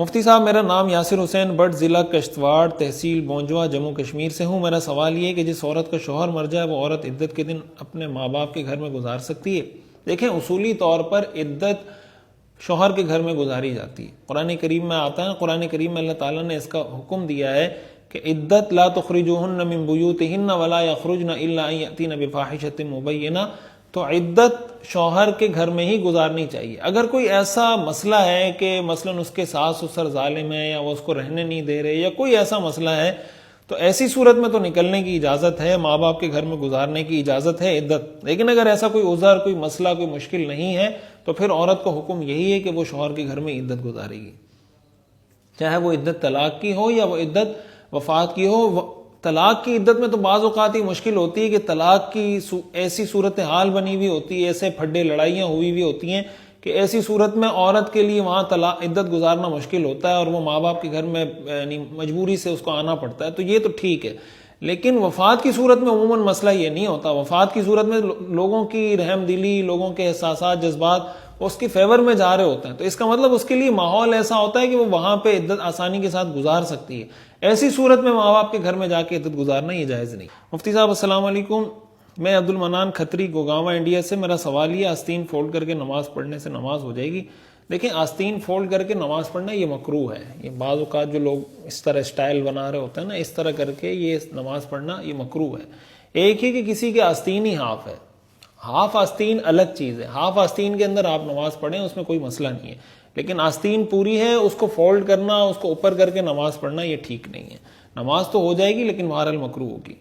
مفتی صاحب میرا نام یاسر حسین بٹ، ضلع کشتواڑ، تحصیل بونجوا، جموں کشمیر سے ہوں۔ میرا سوال یہ ہے کہ جس عورت کا شوہر مر جائے وہ عورت عدت کے دن اپنے ماں باپ کے گھر میں گزار سکتی ہے؟ دیکھیں، اصولی طور پر عدت شوہر کے گھر میں گزاری جاتی ہے۔ قرآن کریم میں آتا ہے، قرآن کریم میں اللہ تعالیٰ نے اس کا حکم دیا ہے کہ عدت لا تخرجوہن من بیوتہن ولا یخرجن الا ان یأتین بفاحشۃ مبینہ، تو عدت شوہر کے گھر میں ہی گزارنی چاہیے۔ اگر کوئی ایسا مسئلہ ہے کہ مثلا اس کے ساس سسر ظالم ہے یا وہ اس کو رہنے نہیں دے رہے یا کوئی ایسا مسئلہ ہے، تو ایسی صورت میں تو نکلنے کی اجازت ہے، ماں باپ کے گھر میں گزارنے کی اجازت ہے عدت۔ لیکن اگر ایسا کوئی عذر، کوئی مسئلہ، کوئی مشکل نہیں ہے تو پھر عورت کا حکم یہی ہے کہ وہ شوہر کے گھر میں عدت گزارے گی، چاہے وہ عدت طلاق کی ہو یا وہ عدت وفات کی ہو۔ طلاق کی عدت میں تو بعض اوقات ہی مشکل ہوتی ہے کہ طلاق کی ایسی صورتحال بنی ہوئی ہوتی ہے، ایسے پھڈے لڑائیاں ہوئی ہوئی ہوتی ہیں کہ ایسی صورت میں عورت کے لیے وہاں عدت گزارنا مشکل ہوتا ہے اور وہ ماں باپ کے گھر میں یعنی مجبوری سے اس کو آنا پڑتا ہے، تو یہ تو ٹھیک ہے۔ لیکن وفات کی صورت میں عموماً مسئلہ یہ نہیں ہوتا۔ وفات کی صورت میں لوگوں کی رحم دلی، لوگوں کے احساسات، جذبات اس کے فیور میں جا رہے ہوتے ہیں، تو اس کا مطلب اس کے لیے ماحول ایسا ہوتا ہے کہ وہ وہاں پہ عدت آسانی کے ساتھ گزار سکتی ہے۔ ایسی صورت میں ماں باپ کے گھر میں جا کے عدت گزارنا یہ جائز نہیں۔ مفتی صاحب السلام علیکم، میں عبد المنان کھتری، گوگاواں، انڈیا سے۔ میرا سوال یہ، آستین فولڈ کر کے نماز پڑھنے سے نماز ہو جائے گی؟ دیکھیں، آستین فولڈ کر کے نماز پڑھنا یہ مکروہ ہے۔ یہ بعض اوقات جو لوگ اس طرح اسٹائل بنا رہے ہوتے ہیں نا، اس طرح کر کے یہ نماز پڑھنا یہ مکروہ ہے۔ ایک ہی کہ کسی کے آستین ہی ہاف ہے، ہاف آستین الگ چیز ہے۔ ہاف آستین کے اندر آپ نماز پڑھیں، اس میں کوئی مسئلہ نہیں ہے، لیکن آستین پوری ہے، اس کو فولڈ کرنا، اس کو اوپر کر کے نماز پڑھنا یہ ٹھیک نہیں ہے۔ نماز تو ہو جائے گی لیکن بہرحال مکروہ ہوگی۔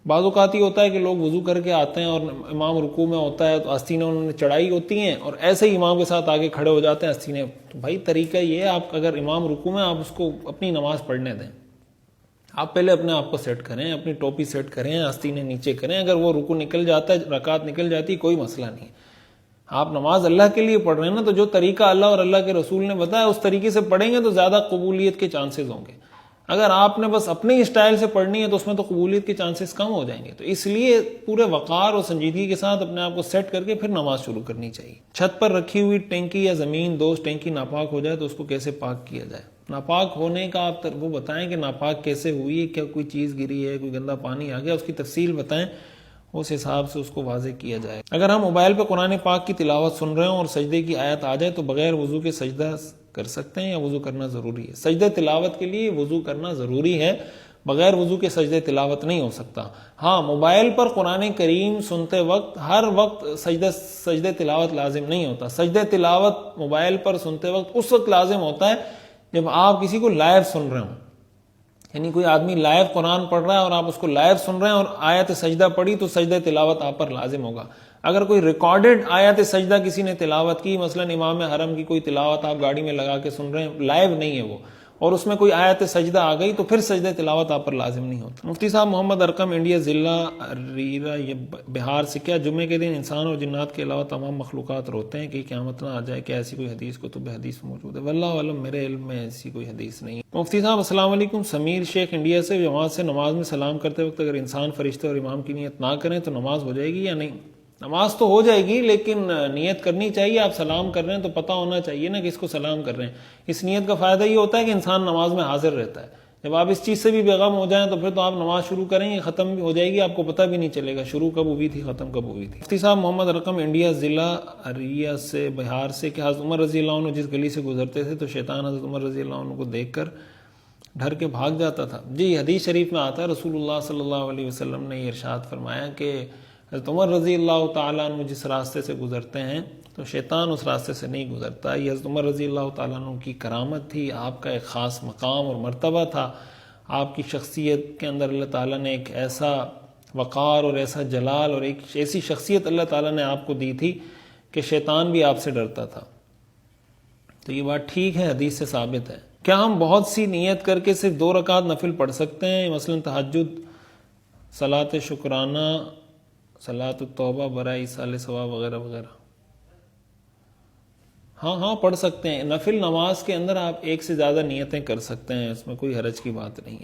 بعض اوقات یہ ہوتا ہے کہ لوگ وضو کر کے آتے ہیں اور امام رکوع میں ہوتا ہے تو آستینیں انہوں نے چڑھائی ہوتی ہیں اور ایسے ہی امام کے ساتھ آگے کھڑے ہو جاتے ہیں آستینیں۔ تو بھائی طریقہ یہ ہے، آپ اگر امام رکوع میں، آپ اس کو اپنی نماز پڑھنے دیں۔ آپ پہلے اپنے آپ کو سیٹ کریں، اپنی ٹوپی سیٹ کریں، آستینیں نیچے کریں۔ اگر وہ رکوع نکل جاتا ہے، رکعت نکل جاتی ہے، کوئی مسئلہ نہیں۔ آپ نماز اللہ کے لیے پڑھ رہے ہیں نا، تو جو طریقہ اللہ اور اللہ کے رسول نے بتایا اس طریقے سے پڑھیں گے تو زیادہ قبولیت کے چانسز ہوں گے۔ اگر آپ نے بس اپنے اسٹائل سے پڑھنی ہے تو اس میں تو قبولیت کے چانسز کم ہو جائیں گے۔ تو اس لیے پورے وقار اور سنجیدگی کے ساتھ اپنے آپ کو سیٹ کر کے پھر نماز شروع کرنی چاہیے۔ چھت پر رکھی ہوئی ٹینکی یا زمین دوست ٹینکی ناپاک ہو جائے تو اس کو کیسے پاک کیا جائے؟ ناپاک ہونے کا آپ وہ بتائیں کہ ناپاک کیسے ہوئی ہے، کیا کوئی چیز گری ہے، کوئی گندا پانی آ گیا، اس کی تفصیل بتائیں، اس حساب سے اس کو واضح کیا جائے۔ اگر ہم موبائل پہ قرآن پاک کی تلاوت سن رہے ہوں اور سجدے کی آیت آ جائے تو بغیر وضو کے سجدہ کر سکتے ہیں یا وضو کرنا ضروری ہے؟ سجدہ تلاوت کے لیے وضو کرنا ضروری ہے، بغیر وضو کے سجدہ تلاوت نہیں ہو سکتا۔ ہاں، موبائل پر قرآن کریم سنتے وقت ہر وقت سجدہ تلاوت لازم نہیں ہوتا۔ سجدہ تلاوت موبائل پر سنتے وقت اس وقت لازم ہوتا ہے جب آپ کسی کو لائیو سن رہے ہوں، یعنی کوئی آدمی لائیو قرآن پڑھ رہا ہے اور آپ اس کو لائیو سن رہے ہیں اور آیت سجدہ پڑھی تو سجدہ تلاوت آپ پر لازم ہوگا۔ اگر کوئی ریکارڈڈ آیت سجدہ کسی نے تلاوت کی، مثلا امام حرم کی کوئی تلاوت آپ گاڑی میں لگا کے سن رہے ہیں، لائیو نہیں ہے وہ، اور اس میں کوئی آیت سجدہ آ گئی تو پھر سجدہ تلاوت آپ پر لازم نہیں ہوتا۔ مفتی صاحب محمد ارقم، انڈیا، ضلع ریرا، یہ بہار سے۔ کیا جمعے کے دن انسان اور جنات کے علاوہ تمام مخلوقات روتے ہیں کہ قیامت نہ آ جائے؟ کیا ایسی کوئی حدیث کتب حدیث موجود ہے؟ واللہ اعلم، میرے علم میں ایسی کوئی حدیث نہیں۔ مفتی صاحب السلام علیکم، سمیر شیخ، انڈیا سے۔ جماعت سے نماز میں سلام کرتے وقت اگر انسان، فرشتے اور امام کی نیت نہ کریں تو نماز ہو جائے گی یا نہیں؟ نماز تو ہو جائے گی لیکن نیت کرنی چاہیے۔ آپ سلام کر رہے ہیں تو پتہ ہونا چاہیے نا کہ اس کو سلام کر رہے ہیں۔ اس نیت کا فائدہ یہ ہوتا ہے کہ انسان نماز میں حاضر رہتا ہے۔ جب آپ اس چیز سے بھی بیغم ہو جائیں تو پھر تو آپ نماز شروع کریں گے، ختم بھی ہو جائے گی، آپ کو پتہ بھی نہیں چلے گا شروع کب ہوئی تھی، ختم کب ہوئی تھی۔ مفتی صاحب محمد ارقم، انڈیا، ضلع ارریہ سے، بہار سے۔ کہ حضرت عمر رضی اللہ عنہ جس گلی سے گزرتے تھے تو شیطان حضرت عمر رضی اللہ عنہ کو دیکھ کر ڈر کے بھاگ جاتا تھا؟ جی، حدیث شریف میں آتا ہے، رسول اللہ صلی اللہ علیہ وسلم نے یہ ارشاد فرمایا کہ حضرت عمر رضی اللہ تعالیٰ عنہ جس راستے سے گزرتے ہیں تو شیطان اس راستے سے نہیں گزرتا۔ یہ حضرت عمر رضی اللہ تعالیٰ عنہ کی کرامت تھی، آپ کا ایک خاص مقام اور مرتبہ تھا۔ آپ کی شخصیت کے اندر اللہ تعالیٰ نے ایک ایسا وقار اور ایسا جلال اور ایک ایسی شخصیت اللہ تعالیٰ نے آپ کو دی تھی کہ شیطان بھی آپ سے ڈرتا تھا۔ تو یہ بات ٹھیک ہے، حدیث سے ثابت ہے۔ کیا ہم بہت سی نیت کر کے صرف 2 رکعت نفل پڑھ سکتے ہیں، مثلا تہجد، صلاۃ شکرانہ، صلاۃ التوبہ برائے ایصال ثواب وغیرہ وغیرہ؟ ہاں پڑھ سکتے ہیں۔ نفل نماز کے اندر آپ ایک سے زیادہ نیتیں کر سکتے ہیں، اس میں کوئی حرج کی بات نہیں ہے۔